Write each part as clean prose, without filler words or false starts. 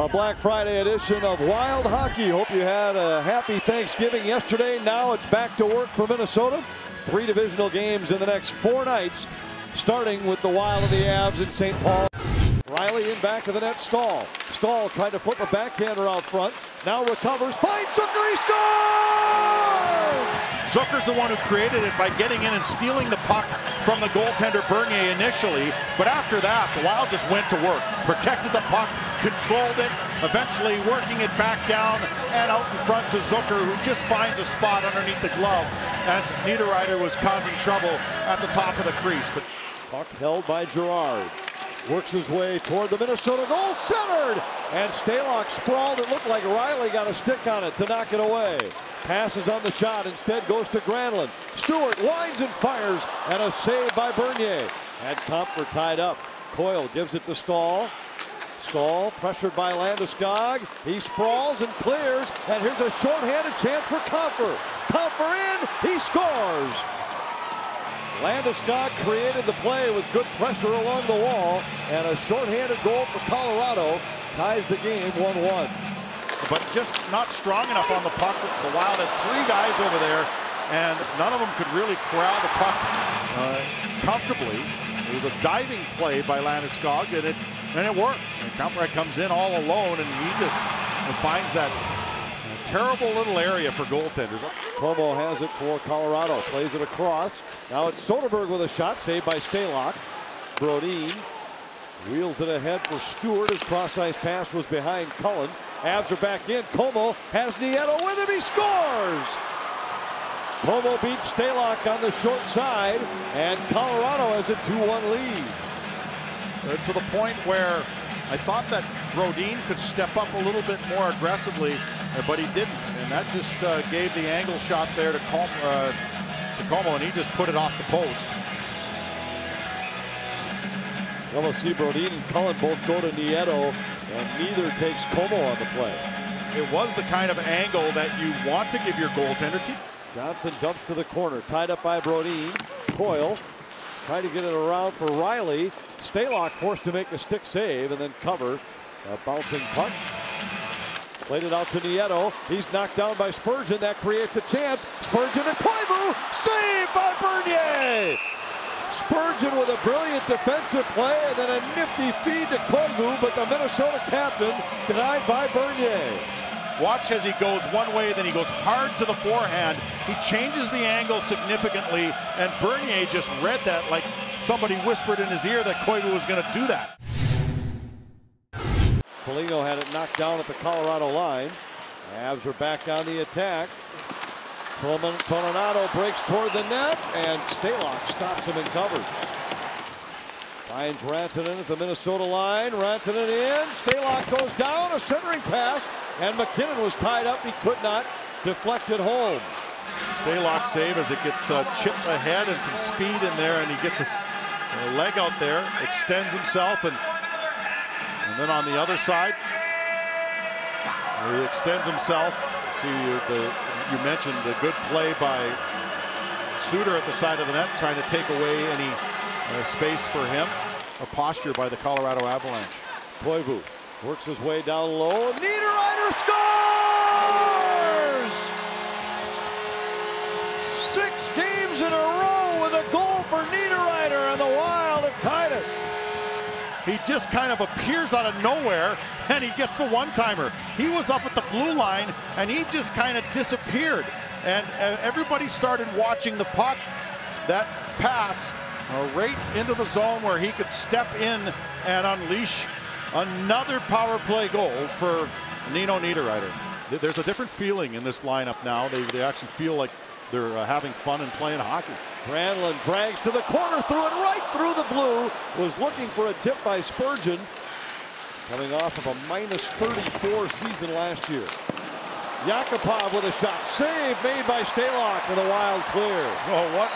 A Black Friday edition of Wild Hockey. Hope you had a happy Thanksgiving yesterday. Now it's back to work for Minnesota. 3 divisional games in the next 4 nights, starting with the Wild and the Avs in St. Paul. Riley in back of the net. Stahl tried to flip a backhander out front. Now recovers, finds Zucker, he scores! Zucker's the one who created it by getting in and stealing the puck from the goaltender Bernier initially, but after that, the Wild just went to work, protected the puck, controlled it, eventually working it back down and out in front to Zucker, who just finds a spot underneath the glove as Niederreiter was causing trouble at the top of the crease. But puck held by Girard. Works his way toward the Minnesota goal, centered! And Stalock sprawled. It looked like Riley got a stick on it to knock it away. Passes on the shot, instead goes to Granlund. Stewart winds and fires, and a save by Bernier. Had Comfort tied up. Coyle gives it to Stahl. Stahl pressured by Landeskog. He sprawls and clears, and here's a shorthanded chance for Comfort. Comfort in, he scores! Landeskog created the play with good pressure along the wall, and a shorthanded goal for Colorado ties the game 1-1. But just not strong enough on the puck. The Wild had 3 guys over there, and none of them could really corral the puck comfortably. It was a diving play by Landeskog, and it worked. And Comfort comes in all alone, and he just finds that terrible little area for goaltenders. Como has it for Colorado, plays it across. Now it's Soderberg with a shot, saved by Stalock. Brodin wheels it ahead for Stewart. His cross-ice pass was behind Cullen. Avs are back in. Como has Nieto with him. He scores! Como beats Stalock on the short side, and Colorado has a 2-1 lead. To the point where I thought that Brodin could step up a little bit more aggressively, but he didn't. And that just gave the angle shot there to Como, and he just put it off the post. Well, we'll see Brodin and Cullen both go to Nieto, and neither takes Como on the play. It was the kind of angle that you want to give your goaltender. Johnson dumps to the corner, tied up by Brodin. Coyle trying to get it around for Riley. Stalock forced to make a stick save and then cover a bouncing puck. Played it out to Nieto. He's knocked down by Spurgeon. That creates a chance. Spurgeon to Koivu. Saved by Bernier. Spurgeon with a brilliant defensive play and then a nifty feed to Koivu, but the Minnesota captain denied by Bernier. Watch as he goes one way, then he goes hard to the forehand. He changes the angle significantly, and Bernier just read that like somebody whispered in his ear that Koivu was going to do that. Foligno had it knocked down at the Colorado line. Avs are back on the attack. Toninato breaks toward the net, and Stalock stops him and covers. Finds Rantanen at the Minnesota line. Rantanen in. Stalock goes down. A centering pass, and McKinnon was tied up. He could not deflect it home. Stalock save as it gets chipped ahead and some speed in there, and he gets a leg out there, extends himself, and then on the other side, he extends himself. See, you mentioned the good play by Suter at the side of the net, trying to take away any space for him. A posture by the Colorado Avalanche. Koivu works his way down low. Niederreiter scores! 6 games in a row with a goal for Niederreiter, and the Wild have tied it. He just kind of appears out of nowhere, and he gets the one-timer. He was up at the blue line, and he just kind of disappeared. And everybody started watching the puck. That pass right into the zone where he could step in and unleash another power play goal for Nino Niederreiter. There's a different feeling in this lineup now. They actually feel like they're having fun and playing hockey. Granlund drags to the corner, threw it right through the blue. Was looking for a tip by Spurgeon. Coming off of a -34 season last year. Yakupov with a shot. Save made by Stalock, and the Wild clear. Oh, what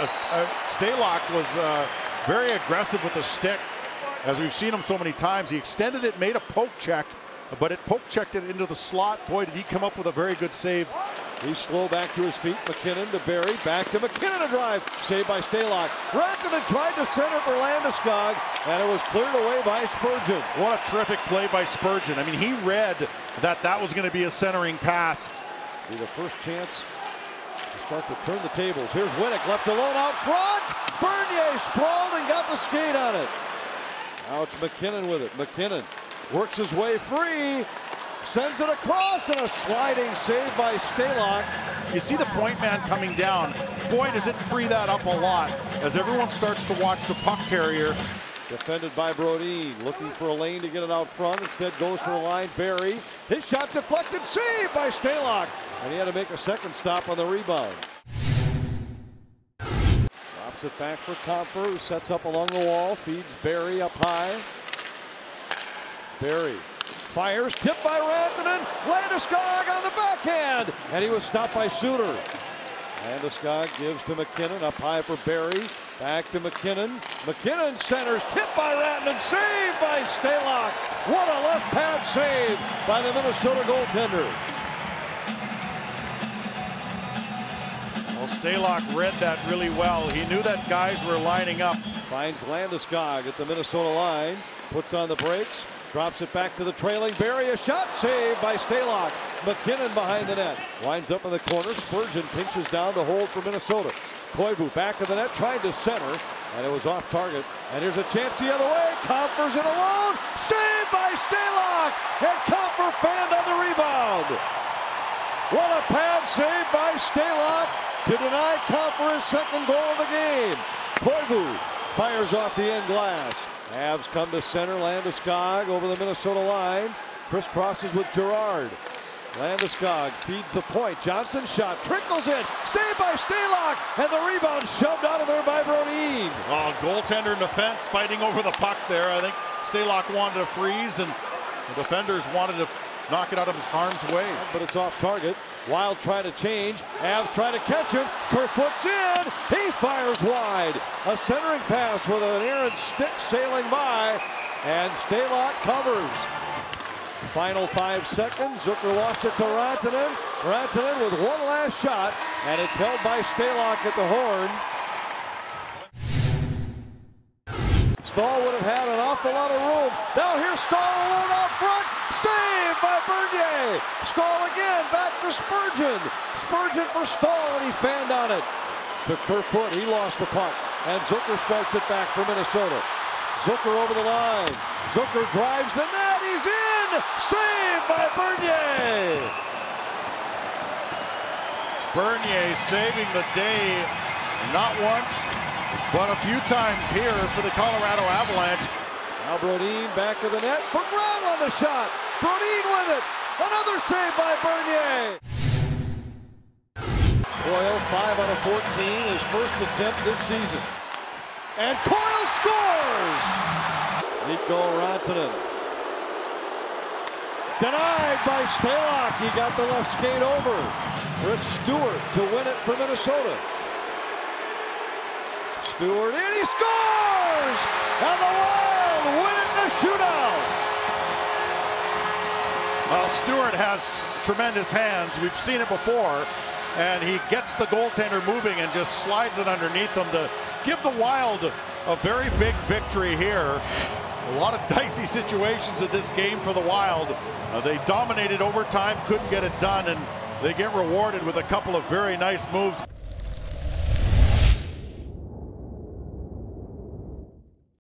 Stalock was very aggressive with the stick. As we've seen him so many times, he extended it, made a poke check, but it poke checked it into the slot. Boy, did he come up with a very good save He's slow back to his feet. MacKinnon to Barrie. Back to MacKinnon, a drive. Saved by Stalock. Rantanen tried to center for Landeskog, and it was cleared away by Spurgeon. What a terrific play by Spurgeon. I mean, he read that was going to be a centering pass. Be the first chance to start to turn the tables. Here's Winnick left alone out front. Bernier sprawled and got the skate on it. Now it's MacKinnon with it. MacKinnon works his way free. Sends it across, and a sliding save by Stalock. You see the point man coming down. Boy, does it free that up a lot as everyone starts to watch the puck carrier. Defended by Brodin, looking for a lane to get it out front. Instead goes to the line. Barrie. His shot deflected, saved by Stalock. And he had to make a second stop on the rebound. Drops it back for Compher, who sets up along the wall. Feeds Barrie up high. Barrie fires, tipped by Rantanen. Landeskog on the backhand, and he was stopped by Suter. Landeskog gives to MacKinnon, up high for Barrie. Back to MacKinnon. MacKinnon centers, tipped by Rantanen, saved by Stalock. What a left pad save by the Minnesota goaltender. Well, Stalock read that really well. He knew that guys were lining up. Finds Landeskog at the Minnesota line, puts on the brakes. Drops it back to the trailing Barrie. A shot saved by Stalock. MacKinnon behind the net. Winds up in the corner. Spurgeon pinches down to hold for Minnesota. Koivu back of the net, trying to center, and it was off target. And here's a chance the other way. Compher's in alone. Saved by Stalock. And Compher fanned on the rebound. What a pad save by Stalock to deny Compher his second goal of the game. Koivu fires off the end glass. Avs come to center. Landeskog over the Minnesota line. Crisscrosses with Girard. Landeskog feeds the point. Johnson's shot trickles in. Saved by Stalock. And the rebound shoved out of there by Brodin. Oh, goaltender and defense fighting over the puck there. I think Stalock wanted to freeze, and the defenders wanted to knock it out of harm's way. But it's off target. Wild trying to change. Avs trying to catch him. Kerfoot's in. He fires wide. A centering pass with an errant stick sailing by. And Stalock covers. Final 5 seconds. Zucker lost it to Rantanen. Rantanen with one last shot. And it's held by Stalock at the horn. Stahl would have had an awful lot of room. Now here's Stahl alone out front. Saved by Bernier. Stahl again, back to Spurgeon. Spurgeon for Stahl, and he fanned on it. To Kerfoot, he lost the puck. And Zucker starts it back for Minnesota. Zucker over the line. Zucker drives the net, he's in! Saved by Bernier. Bernier saving the day, not once, but a few times here for the Colorado Avalanche. Now Brodin back of the net for Brown on the shot. Brodin with it. Another save by Bernier. Coyle 5 out of 14, his first attempt this season. And Coyle scores! Mikko Rantanen. Denied by Stalock. He got the left skate over. Chris Stewart to win it for Minnesota. Stewart in, he scores! And the Wild win it in the shootout! Well, Stewart has tremendous hands. We've seen it before. And he gets the goaltender moving and just slides it underneath him to give the Wild a very big victory here. A lot of dicey situations in this game for the Wild. They dominated overtime, couldn't get it done, and they get rewarded with a couple of very nice moves.